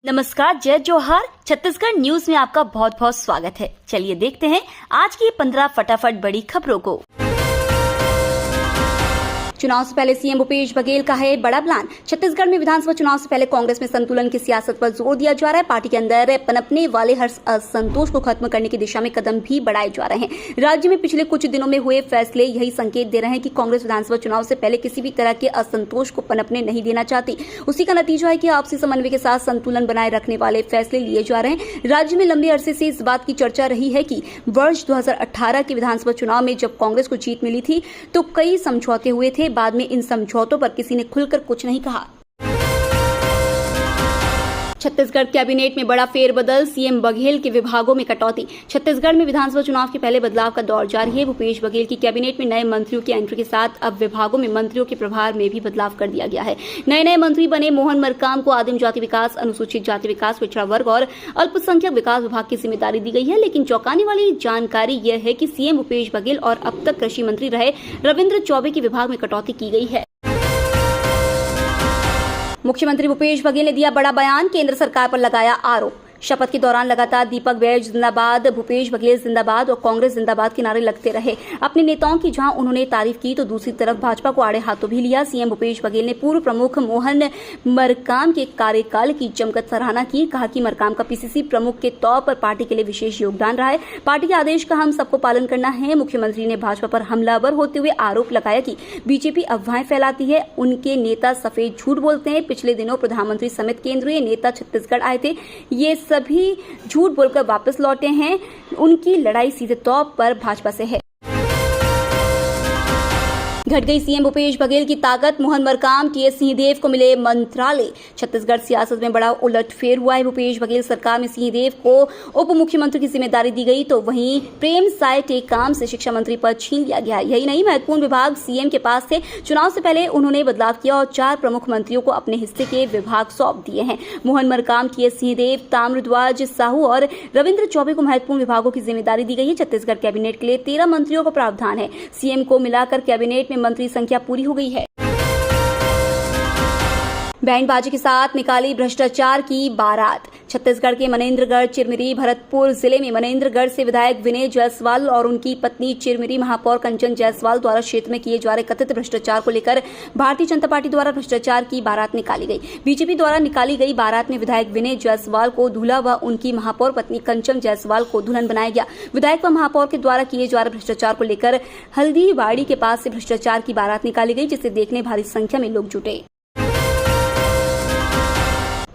नमस्कार, जय जोहार। छत्तीसगढ़ न्यूज में आपका बहुत बहुत स्वागत है। चलिए देखते हैं आज की 15 फटाफट बड़ी खबरों को। चुनाव से पहले सीएम भूपेश बघेल का है बड़ा प्लान। छत्तीसगढ़ में विधानसभा चुनाव से पहले कांग्रेस में संतुलन की सियासत पर जोर दिया जा रहा है। पार्टी के अंदर पनपने वाले हर असंतोष को खत्म करने की दिशा में कदम भी बढ़ाए जा रहे हैं। राज्य में पिछले कुछ दिनों में हुए फैसले यही संकेत दे रहे हैं कि कांग्रेस विधानसभा चुनाव से पहले किसी भी तरह के असंतोष को पनपने नहीं देना चाहती। उसी का नतीजा है कि आपसी समन्वय के साथ संतुलन बनाए रखने वाले फैसले लिए जा रहे हैं। राज्य में लंबे अरसे से इस बात की चर्चा रही है कि वर्ष 2018 के विधानसभा चुनाव में जब कांग्रेस को जीत मिली थी तो कई समझौते हुए थे। बाद में इन समझौतों पर किसी ने खुलकर कुछ नहीं कहा। छत्तीसगढ़ कैबिनेट में बड़ा फेरबदल, सीएम बघेल के विभागों में कटौती। छत्तीसगढ़ में विधानसभा चुनाव के पहले बदलाव का दौर जारी है। भूपेश बघेल की कैबिनेट में नए मंत्रियों की एंट्री के साथ अब विभागों में मंत्रियों के प्रभार में भी बदलाव कर दिया गया है। नए मंत्री बने मोहन मरकाम को आदिम जाति विकास, अनुसूचित जाति विकास, पिछड़ा वर्ग और अल्पसंख्यक विकास विभाग की जिम्मेदारी दी गई है। लेकिन चौंकाने वाली जानकारी यह है कि सीएम भूपेश बघेल और अब तक कृषि मंत्री रहे रविंद्र चौबे के विभाग में कटौती की गई है। मुख्यमंत्री भूपेश बघेल ने दिया बड़ा बयान, केंद्र सरकार पर लगाया आरोप। शपथ के दौरान लगातार दीपक बैज जिंदाबाद, भूपेश बघेल जिंदाबाद और कांग्रेस जिंदाबाद के नारे लगते रहे। अपने नेताओं की जहां उन्होंने तारीफ की तो दूसरी तरफ भाजपा को आड़े हाथों भी लिया। सीएम भूपेश बघेल ने पूर्व प्रमुख मोहन मरकाम के कार्यकाल की जमकर सराहना की। कहा कि मरकाम का पीसीसी प्रमुख के तौर पर पार्टी के लिए विशेष योगदान रहा है। पार्टी के आदेश का हम सबको पालन करना है। मुख्यमंत्री ने भाजपा पर हमलावर होते हुए आरोप लगाया कि बीजेपी अफवाहें फैलाती है, उनके नेता सफेद झूठ बोलते हैं। पिछले दिनों प्रधानमंत्री समेत केंद्रीय नेता छत्तीसगढ़ आए थे, ये सभी झूठ बोलकर वापस लौटे हैं। उनकी लड़ाई सीधे तौर पर भाजपा से है। घट गई सीएम भूपेश बघेल की ताकत, मोहन मरकाम, टीएस सिंहदेव को मिले मंत्रालय। छत्तीसगढ़ सियासत में बड़ा उलटफेर हुआ है। भूपेश बघेल सरकार में सिंहदेव को उप मुख्यमंत्री की जिम्मेदारी दी गई तो वहीं प्रेम साय टेकाम से शिक्षा मंत्री पद छीन लिया गया। यही नहीं, महत्वपूर्ण विभाग सीएम के पास थे। चुनाव से पहले उन्होंने बदलाव किया और 4 प्रमुख मंत्रियों को अपने हिस्से के विभाग सौंप दिए हैं। मोहन मरकाम, टीएस सिंहदेव, ताम्रध्वज साहू और रविंद्र चौबे को महत्वपूर्ण विभागों की जिम्मेदारी दी गई है। छत्तीसगढ़ कैबिनेट के लिए 13 मंत्रियों का प्रावधान है। सीएम को मिलाकर कैबिनेट में मंत्री संख्या पूरी हो गई है। बैंडबाजी के साथ निकाली भ्रष्टाचार की बारात। छत्तीसगढ़ के मनेन्द्रगढ़, चिरमिरी, भरतपुर जिले में मनेन्द्रगढ़ से विधायक विनय जायसवाल और उनकी पत्नी चिरमिरी महापौर कंचन जायसवाल द्वारा क्षेत्र में किए जा रहे कथित भ्रष्टाचार को लेकर भारतीय जनता पार्टी द्वारा भ्रष्टाचार की बारात निकाली गई। बीजेपी द्वारा निकाली गई बारात में विधायक विनय जायसवाल को दूल्हा व उनकी महापौर पत्नी कंचन जायसवाल को दुल्हन बनाया गया। विधायक व महापौर के द्वारा किए जा रहे भ्रष्टाचार को लेकर हल्दीबाड़ी के पास से भ्रष्टाचार की बारात निकाली गई, जिसे देखने भारी संख्या में लोग जुटे।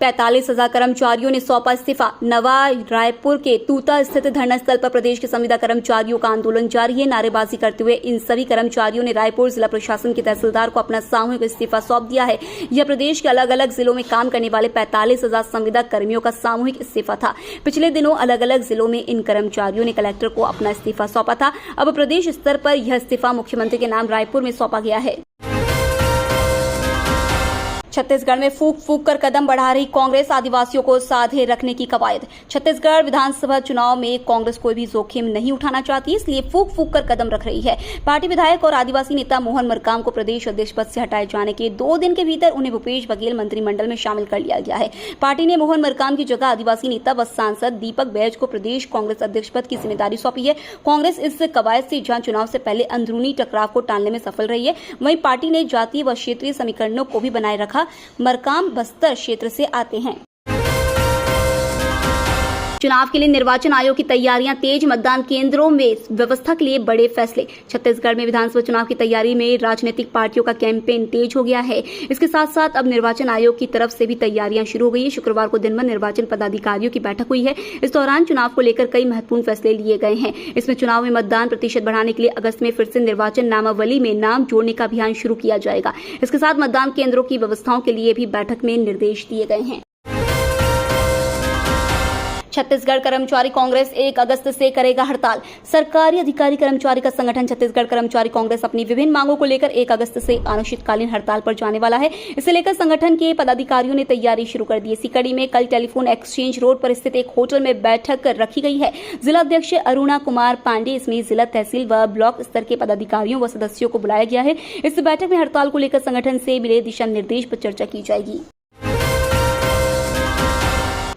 45,000 कर्मचारियों ने सौंपा इस्तीफा। नवा रायपुर के तूता स्थित धरना स्थल पर प्रदेश के संविदा कर्मचारियों का आंदोलन जारी है। नारेबाजी करते हुए इन सभी कर्मचारियों ने रायपुर जिला प्रशासन के तहसीलदार को अपना सामूहिक इस्तीफा सौंप दिया है। यह प्रदेश के अलग अलग जिलों में काम करने वाले 45,000 संविदा कर्मियों का सामूहिक इस्तीफा था। पिछले दिनों अलग अलग जिलों में इन कर्मचारियों ने कलेक्टर को अपना इस्तीफा सौंपा था। अब प्रदेश स्तर पर यह इस्तीफा मुख्यमंत्री के नाम रायपुर में सौंपा गया है। छत्तीसगढ़ में फूक फूक कर कदम बढ़ा रही कांग्रेस, आदिवासियों को साधे रखने की कवायद। छत्तीसगढ़ विधानसभा चुनाव में कांग्रेस कोई भी जोखिम नहीं उठाना चाहती, इसलिए फूक फूक कर कदम रख रही है। पार्टी विधायक और आदिवासी नेता मोहन मरकाम को प्रदेश अध्यक्ष पद से हटाए जाने के 2 दिन के भीतर उन्हें भूपेश बघेल मंत्रिमंडल में शामिल कर लिया गया है। पार्टी ने मोहन मरकाम की जगह आदिवासी नेता व सांसद दीपक बैज को प्रदेश कांग्रेस अध्यक्ष पद की जिम्मेदारी सौंपी है। कांग्रेस इस कवायद से जहां चुनाव से पहले अंदरूनी टकराव को टालने में सफल रही है, वहीं पार्टी ने जातीय व क्षेत्रीय समीकरणों को भी बनाए रखा। मरकाम बस्तर क्षेत्र से आते हैं। चुनाव के लिए निर्वाचन आयोग की तैयारियां तेज, मतदान केंद्रों में व्यवस्था के लिए बड़े फैसले। छत्तीसगढ़ में विधानसभा चुनाव की तैयारी में राजनीतिक पार्टियों का कैंपेन तेज हो गया है। इसके साथ साथ अब निर्वाचन आयोग की तरफ से भी तैयारियां शुरू हो गई है। शुक्रवार को दिन भर निर्वाचन पदाधिकारियों की बैठक हुई है। इस दौरान चुनाव को लेकर कई महत्वपूर्ण फैसले लिए गए हैं। इसमें चुनाव में मतदान प्रतिशत बढ़ाने के लिए अगस्त में फिर से निर्वाचन नामावली में नाम जोड़ने का अभियान शुरू किया जाएगा। इसके साथ मतदान केंद्रों की व्यवस्थाओं के लिए भी बैठक में निर्देश दिए गए हैं। छत्तीसगढ़ कर्मचारी कांग्रेस 1 अगस्त से करेगा हड़ताल। सरकारी अधिकारी कर्मचारी का संगठन छत्तीसगढ़ कर्मचारी कांग्रेस अपनी विभिन्न मांगों को लेकर 1 अगस्त से अनिश्चितकालीन हड़ताल पर जाने वाला है। इसे लेकर संगठन के पदाधिकारियों ने तैयारी शुरू कर दी। इसी कड़ी में कल टेलीफोन एक्सचेंज रोड पर स्थित एक होटल में बैठक रखी गई है। जिला अध्यक्ष अरुणा कुमार पांडे, इसमें जिला, तहसील व ब्लॉक स्तर के पदाधिकारियों व सदस्यों को बुलाया गया है। इस बैठक में हड़ताल को लेकर संगठन से मिले दिशा निर्देश पर चर्चा की जाएगी।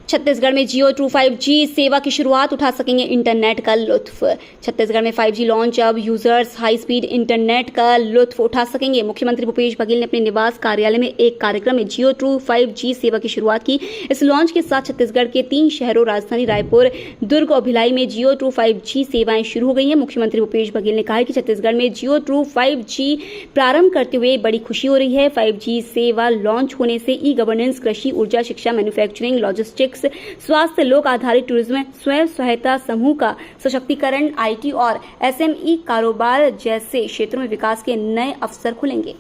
छत्तीसगढ़ में जियो ट्रू 5G सेवा की शुरुआत, उठा सकेंगे इंटरनेट का लुत्फ। छत्तीसगढ़ में 5G लॉन्च, अब यूजर्स हाई स्पीड इंटरनेट का लुत्फ उठा सकेंगे। मुख्यमंत्री भूपेश बघेल ने अपने निवास कार्यालय में एक कार्यक्रम में जियो ट्रू 5G सेवा की शुरुआत की। इस लॉन्च के साथ छत्तीसगढ़ के 3 शहरों राजधानी रायपुर, दुर्ग और भिलाई में जियो ट्रू 5G सेवाएं शुरू हो गई हैं। मुख्यमंत्री भूपेश बघेल ने कहा कि छत्तीसगढ़ में जियो ट्रू 5G प्रारंभ करते हुए बड़ी खुशी हो रही है। 5G सेवा लॉन्च होने से ई गवर्नेंस, कृषि, ऊर्जा, शिक्षा, मैन्युफैक्चरिंग, लॉजिस्टिक्स, स्वास्थ्य, लोक आधारित टूरिज्म, स्वयं सहायता समूह का सशक्तिकरण, IT और SME कारोबार जैसे क्षेत्रों में विकास के नए अवसर खुलेंगे।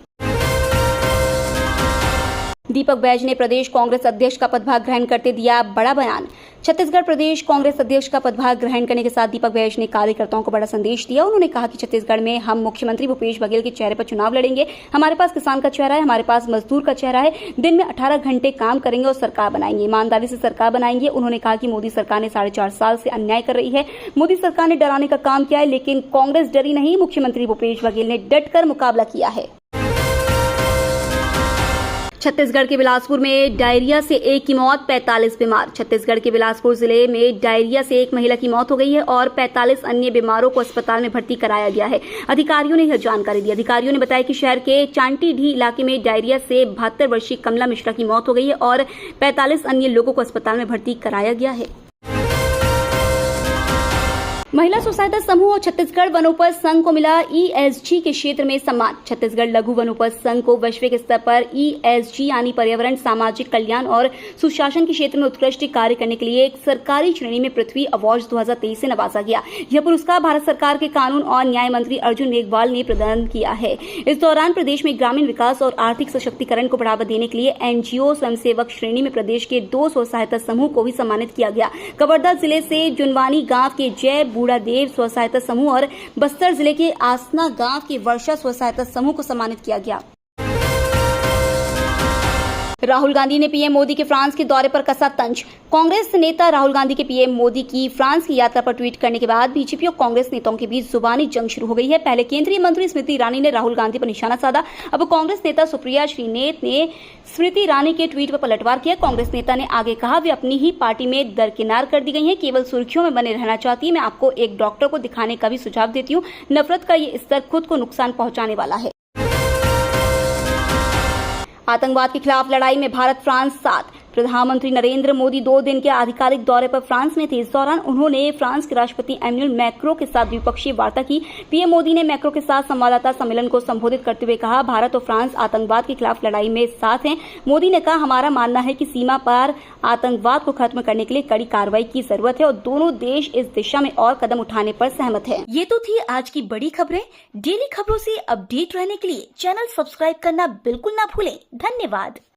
दीपक बैज ने प्रदेश कांग्रेस अध्यक्ष का पदभार ग्रहण करते दिया बड़ा बयान। छत्तीसगढ़ प्रदेश कांग्रेस अध्यक्ष का पदभार ग्रहण करने के साथ दीपक बैज ने कार्यकर्ताओं को बड़ा संदेश दिया। उन्होंने कहा कि छत्तीसगढ़ में हम मुख्यमंत्री भूपेश बघेल के चेहरे पर चुनाव लड़ेंगे। हमारे पास किसान का चेहरा है, हमारे पास मजदूर का चेहरा है। दिन में 18 घंटे काम करेंगे और सरकार बनाएंगे, ईमानदारी से सरकार बनाएंगे। उन्होंने कहा कि मोदी सरकार ने 4.5 साल से अन्याय कर रही है। मोदी सरकार ने डराने का काम किया है, लेकिन कांग्रेस डरी नहीं। मुख्यमंत्री भूपेश बघेल ने डटकर मुकाबला किया है। छत्तीसगढ़ के बिलासपुर में डायरिया से एक की मौत, 45 बीमार। छत्तीसगढ़ के बिलासपुर जिले में डायरिया से एक महिला की मौत हो गई है और 45 अन्य बीमारों को अस्पताल में भर्ती कराया गया है। अधिकारियों ने यह जानकारी दी। अधिकारियों ने बताया कि शहर के चांटीडीह इलाके में डायरिया से 72 वर्षीय कमला मिश्रा की मौत हो गई है और 45 अन्य लोगों को अस्पताल में भर्ती कराया गया है। महिला स्व सहायता समूह और छत्तीसगढ़ वनोपज संघ को मिला ESG के क्षेत्र में सम्मान। छत्तीसगढ़ लघु वनोपज संघ को वैश्विक स्तर पर ESG यानी पर्यावरण, सामाजिक कल्याण और सुशासन के क्षेत्र में उत्कृष्ट कार्य करने के लिए एक सरकारी श्रेणी में पृथ्वी अवार्ड 2023 से नवाजा गया। यह पुरस्कार भारत सरकार के कानून और न्याय मंत्री अर्जुन मेघवाल ने प्रदान किया है। इस दौरान प्रदेश में ग्रामीण विकास और आर्थिक सशक्तिकरण को बढ़ावा देने के लिए NGO स्वयंसेवक श्रेणी में प्रदेश के 2 स्व सहायता समूह को भी सम्मानित किया गया। कवर्धा जिले से जुनवानी गांव के जय बूढ़ादेव स्व सहायता समूह और बस्तर जिले के आसना गांव के वर्षा स्व सहायता समूह को सम्मानित किया गया। राहुल गांधी ने पीएम मोदी के फ्रांस के दौरे पर कसा तंज। कांग्रेस नेता राहुल गांधी के पीएम मोदी की फ्रांस की यात्रा पर ट्वीट करने के बाद बीजेपी और कांग्रेस नेताओं के बीच जुबानी जंग शुरू हो गई है। पहले केंद्रीय मंत्री स्मृति ईरानी ने राहुल गांधी पर निशाना साधा। अब कांग्रेस नेता सुप्रिया श्रीनेत ने स्मृति ईरानी के ट्वीट पर पलटवार किया। कांग्रेस नेता ने आगे कहा, वे अपनी ही पार्टी में दरकिनार कर दी गई हैं, केवल सुर्खियों में बने रहना चाहती है। मैं आपको एक डॉक्टर को दिखाने का भी सुझाव देती हूँ। नफरत का ये स्तर खुद को नुकसान पहुंचाने वाला है। आतंकवाद के खिलाफ लड़ाई में भारत फ्रांस साथ। प्रधानमंत्री नरेंद्र मोदी 2 दिन के आधिकारिक दौरे पर फ्रांस में थे। इस दौरान उन्होंने फ्रांस के राष्ट्रपति एम्यूल मैक्रो के साथ द्विपक्षीय वार्ता की। पीएम मोदी ने मैक्रो के साथ संवाददाता सम्मेलन को संबोधित करते हुए कहा, भारत और फ्रांस आतंकवाद के खिलाफ लड़ाई में साथ हैं। मोदी ने कहा, हमारा मानना है कि सीमा पार आतंकवाद को खत्म करने के लिए कड़ी कार्रवाई की जरूरत है और दोनों देश इस दिशा में और कदम उठाने पर सहमत हैं। ये तो थी आज की बड़ी खबरें। डेली खबरों से अपडेट रहने के लिए चैनल सब्सक्राइब करना बिल्कुल ना भूलें। धन्यवाद।